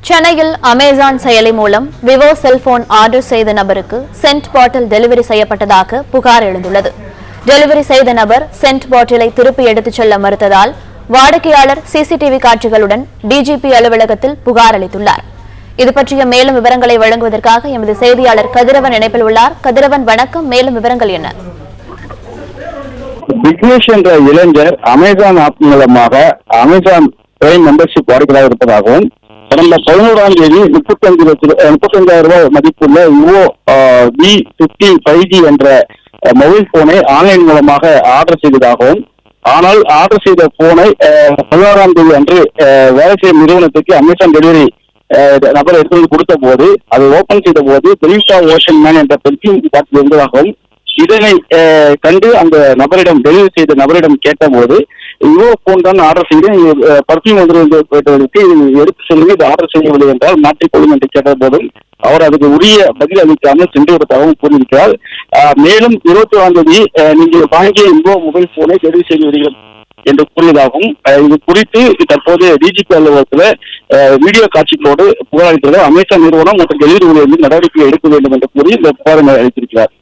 சென்னையில் அமேசான் செயலி மூலம் விவோ செல்போன் ஆர்டர் செய்த நபருக்கு சென்ட் பாட்டில் டெலிவரி செய்யப்பட்டதாக புகார் எழுந்துள்ளது. டெலிவரி செய்த நபர் சென்ட் பாட்டிலை திருப்பி எடுத்துச் செல்ல மறுத்ததால் வாடிக்கையாளர் சிசிடிவி காட்சிகளுடன் டிஜிபி அலுவலகத்தில் புகார் அளித்துள்ளார். இதுபற்றிய மேலும் விவரங்களை வழங்குவதற்காக எமது செய்தியாளர் கதிரவன் இணைப்பில் உள்ளார். கதிரவன், வணக்கம். மேலும் விவரங்கள் என்ன? விக்னேஷ் என்ற இளைஞர் அமேசான் ஆப் மூலமாக அமேசான் பிரைம் மெம்பர்ஷிப் வாடிக்கையாக இருப்பதாகவும் கடந்த 11ஆம் தேதி 35,000 ரூபாய் மதிப்புள்ள விவோ V50 5G என்ற மொபைல் போனை ஆன்லைன் மூலமாக ஆர்டர் செய்ததாகவும், ஆனால் ஆர்டர் செய்த போனை 16ஆம் தேதி அன்று வேலை செய்யும் நிறுவனத்துக்கு அமேசான் டெலிவரி நபர் எடுத்து கொடுத்த போது அதை ஓபன் செய்த போது பெலிசா ஓஷன் மேன் என்ற பெர்ஃபியூம் பாட்டில் இருந்ததாகவும், இதனை கண்டு அந்த நபரிடம் டெலிவரி செய்த நபரிடம் கேட்டபோது விவோ போன் தான் ஆர்டர் செய்து பர்ஃபியூம் கேட்டதற்கு எடுத்து சொல்லுங்க, இது ஆர்டர் செய்யவில்லை என்றால் மாற்றிக்கொள்ளும் என்று கேட்ட போதும் அவர் அதுக்கு உரிய பதில் அளிக்காமல் சென்று விட்டதாகவும் கூறியிருக்கிறார். மேலும் 21ஆம் தேதி நீங்கள் வாங்கிய விவோ மொபைல் போனை டெலிவரி செய்து வருகிறோம் என்று கூறியதாகவும், இது குறித்து தற்போது டிஜிபி அலுவலகத்தில் வீடியோ காட்சிகளோடு புகார் அளித்தது அமேசான் நிறுவனம் மற்றும் டெலிவரி ஊழியர்கள் நடவடிக்கை எடுக்க வேண்டும் என்று கூறி இந்த புகாரை அளித்திருக்கிறார்.